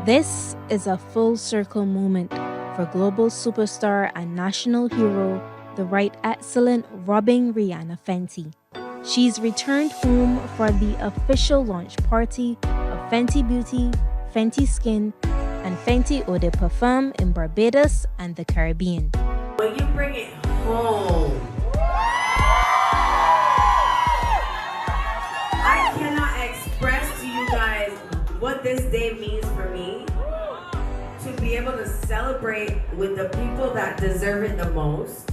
This is a full circle moment for global superstar and national hero, the right excellent Robyn Rihanna Fenty. She's returned home for the official launch party of Fenty Beauty, Fenty Skin, and Fenty Eau de Parfum in Barbados and the Caribbean. When you bring it home, I cannot express to you guys what this day means for me. To be able to celebrate with the people that deserve it the most.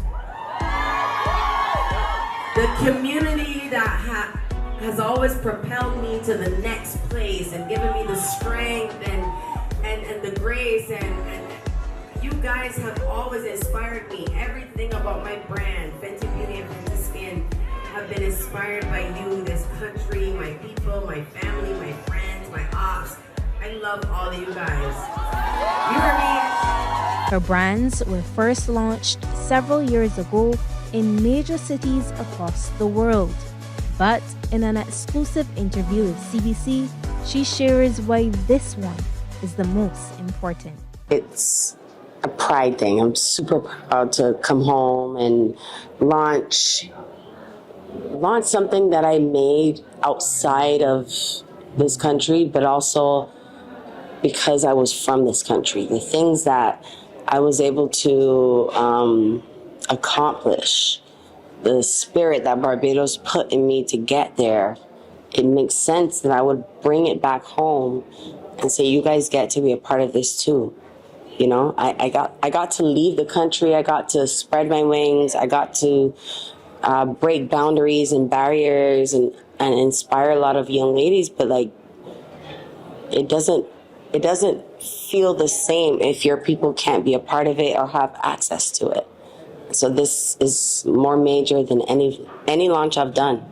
The community that has always propelled me to the next place and given me the strength and the grace and you guys have always inspired me. Everything about my brand, Fenty Beauty and Fenty Skin, have been inspired by you, this country, my people, my family, my friends, my ops. I love all of you guys. You heard me? Her brands were first launched several years ago in major cities across the world. But in an exclusive interview with CBC, she shares why this one is the most important. It's a pride thing. I'm super proud to come home and launch something that I made outside of this country, but also because I was from this country. The things that I was able to accomplish, the spirit that Barbados put in me to get there, it makes sense that I would bring it back home and say, you guys get to be a part of this too. You know, I got to leave the country. I got to spread my wings. I got to break boundaries and barriers and inspire a lot of young ladies. But like, it doesn't feel the same if your people can't be a part of it or have access to it. So this is more major than any launch I've done.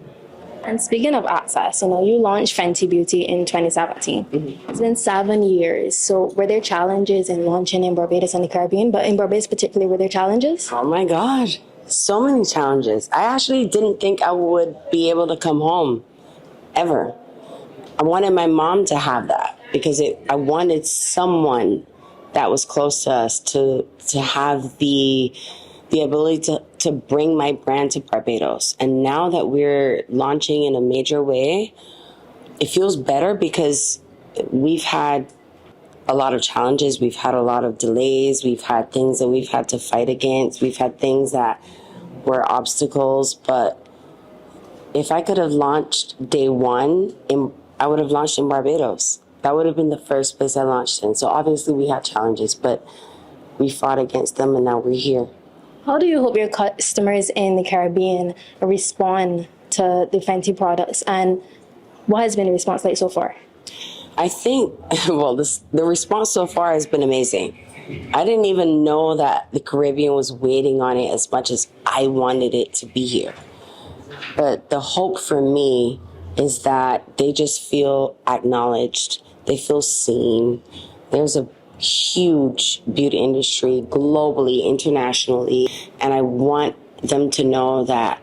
And speaking of access, you launched Fenty Beauty in 2017. Mm-hmm. It's been 7 years. So were there challenges in launching in Barbados and the Caribbean? But in Barbados particularly, were there challenges? Oh my God, so many challenges. I actually didn't think I would be able to come home, ever. I wanted my mom to have that because I wanted someone that was close to us to have the ability to bring my brand to Barbados. And now that we're launching in a major way, it feels better because we've had a lot of challenges. We've had a lot of delays. We've had things that we've had to fight against. We've had things that were obstacles. But if I could have launched day one, I would have launched in Barbados. That would have been the first place I launched in. So obviously we had challenges, but we fought against them and now we're here. How do you hope your customers in the Caribbean respond to the Fenty products, and what has been the response like so far? I think, the response so far has been amazing. I didn't even know that the Caribbean was waiting on it as much as I wanted it to be here. But the hope for me is that they just feel acknowledged. They feel seen. There's a huge beauty industry globally, internationally, and I want them to know that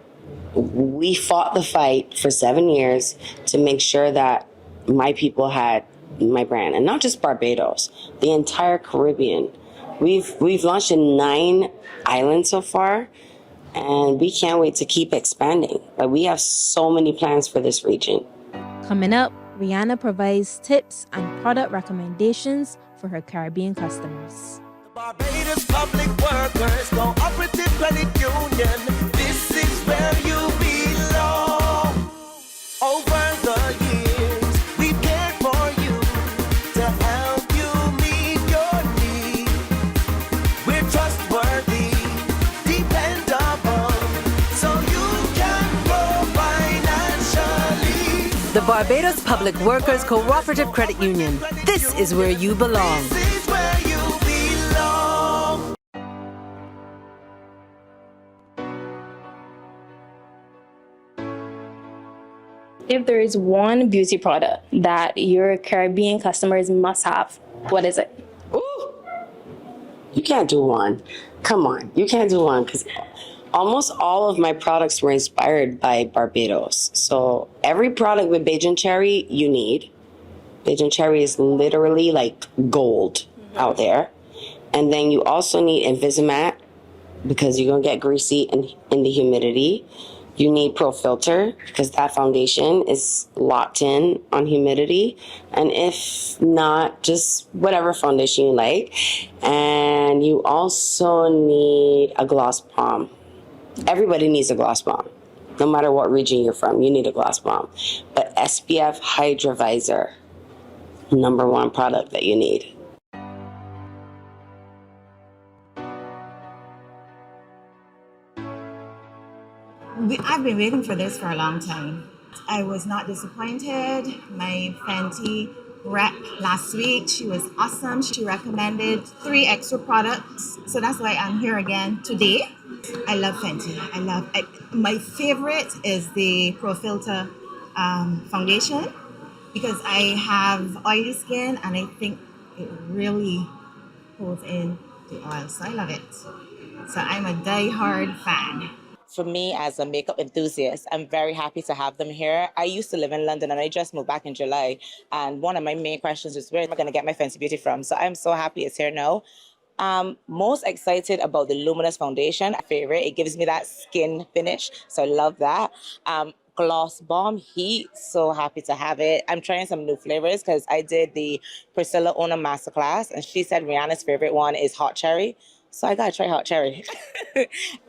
we fought the fight for 7 years to make sure that my people had my brand, and not just Barbados, the entire Caribbean. We've launched in 9 islands so far, and we can't wait to keep expanding. Like, we have so many plans for this region. Coming up, Rihanna provides tips and product recommendations for her Caribbean customers. The Barbados Public Workers Cooperative Credit Union. This is where you belong. Over the years, we've cared for you to help you meet your needs. We're trustworthy, dependable, so you can grow financially. The Barbados Public Workers Cooperative Credit Union. This is where you belong. This is where you belong. If there is one beauty product that your Caribbean customers must have, what is it? Ooh, you can't do one. Come on, you can't do one because almost all of my products were inspired by Barbados. So every product with Bajan cherry you need. Belgian cherry is literally like gold out there. And then you also need Invisimat because you're going to get greasy in the humidity. You need Pro Filter because that foundation is locked in on humidity. And if not, just whatever foundation you like. And you also need a gloss bomb. Everybody needs a gloss bomb. No matter what region you're from, you need a gloss bomb. But SPF Hydra Visor, #1 product that you need. I've been waiting for this for a long time. I was not disappointed. My Fenty rep last week, she was awesome. She recommended 3 extra products. So that's why I'm here again today. I love Fenty. My favorite is the Pro Filter foundation because I have oily skin and I think it really holds in the oil. So I love it. So I'm a die-hard fan. For me, as a makeup enthusiast, I'm very happy to have them here. I used to live in London and I just moved back in July. And one of my main questions is, where am I going to get my Fenty Beauty from? So I'm so happy it's here now. Most excited about the Luminous Foundation. Favorite, it gives me that skin finish. So I love that. Gloss Bomb Heat, so happy to have it. I'm trying some new flavors because I did the Priscilla Ona Masterclass and she said Rihanna's favorite one is Hot Cherry. So I gotta try Hot Cherry.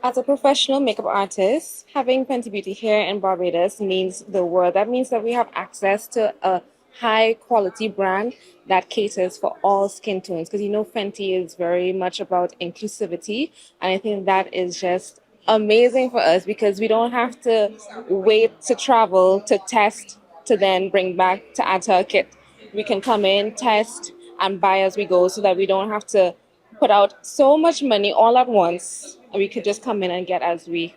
As a professional makeup artist, having Fenty Beauty here in Barbados means the world. That means that we have access to a high quality brand that caters for all skin tones. Because Fenty is very much about inclusivity. And I think that is just amazing for us because we don't have to wait to travel to test to then bring back to add to our kit. We can come in, test, and buy as we go so that we don't have to put out so much money all at once, and we could just come in and get as we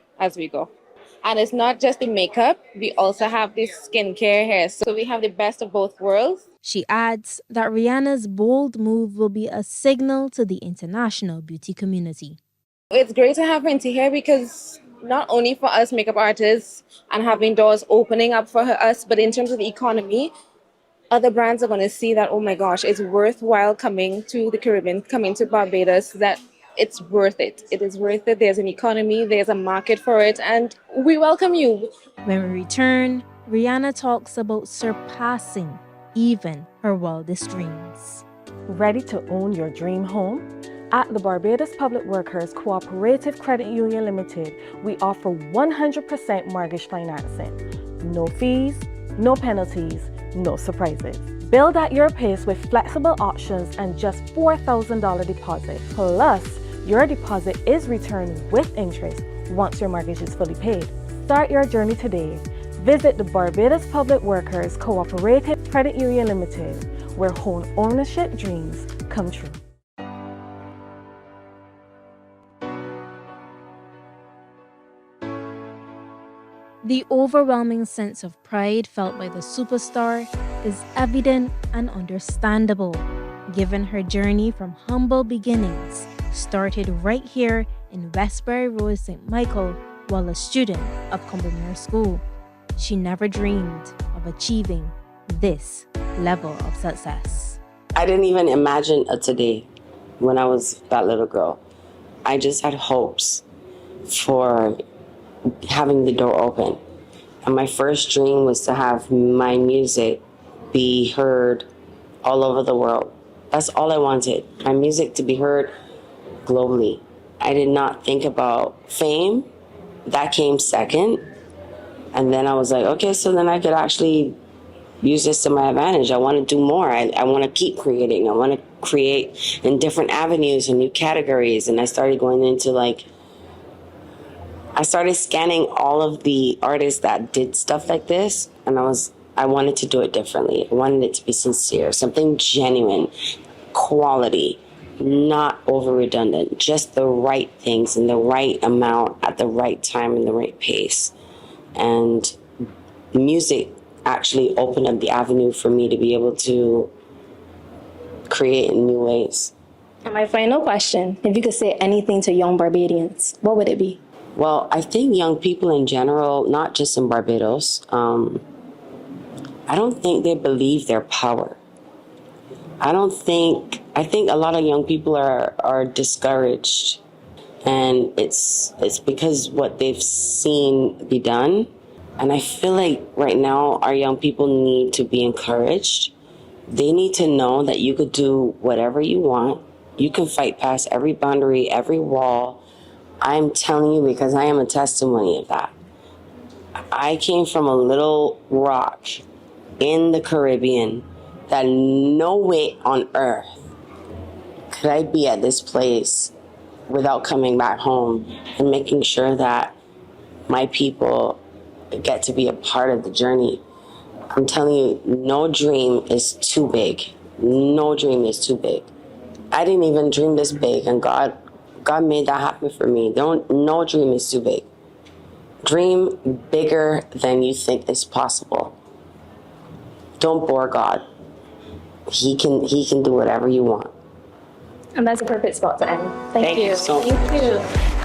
go. And it's not just the makeup, we also have this skincare here. So we have the best of both worlds. She adds that Rihanna's bold move will be a signal to the international beauty community. It's great to have Fenty here because not only for us makeup artists and having doors opening up for us, but in terms of the economy, other brands are going to see that, oh my gosh, it's worthwhile coming to the Caribbean, coming to Barbados, that it's worth it. It is worth it. There's an economy, there's a market for it, and we welcome you. When we return, Rihanna talks about surpassing even her wildest dreams. Ready to own your dream home? At the Barbados Public Workers Cooperative Credit Union Limited, we offer 100% mortgage financing. No fees, no penalties, no surprises. Build at your pace with flexible options and just $4,000 deposit. Plus, your deposit is returned with interest once your mortgage is fully paid. Start your journey today. Visit the Barbados Public Workers Cooperative Credit Union Limited, where home ownership dreams come true. The overwhelming sense of pride felt by the superstar is evident and understandable, given her journey from humble beginnings started right here in Westbury Road, St. Michael, while a student of Combermere School. She never dreamed of achieving this level of success. I didn't even imagine a today when I was that little girl. I just had hopes for having the door open. And my first dream was to have my music be heard all over the world. That's all I wanted, my music to be heard globally. I did not think about fame. That came second. And then I was like, okay, so then I could actually use this to my advantage. I want to do more. I want to keep creating. I want to create in different avenues and new categories. And I started going into I started scanning all of the artists that did stuff like this, and I wanted to do it differently. I wanted it to be sincere, something genuine, quality, not over redundant, just the right things in the right amount at the right time and the right pace. And music actually opened up the avenue for me to be able to create in new ways. And my final question, if you could say anything to young Barbadians, what would it be? Well, I think young people in general, not just in Barbados, I don't think they believe their power. I think a lot of young people are discouraged, and it's because what they've seen be done. And I feel like right now our young people need to be encouraged. They need to know that you could do whatever you want. You can fight past every boundary, every wall. I'm telling you, because I am a testimony of that. I came from a little rock in the Caribbean that no way on earth could I be at this place without coming back home and making sure that my people get to be a part of the journey. I'm telling you, no dream is too big. No dream is too big. I didn't even dream this big, and God made that happen for me. No dream is too big. Dream bigger than you think is possible. Don't bore God. He can do whatever you want. And that's a perfect spot to end. Thank you. So much. Thank you.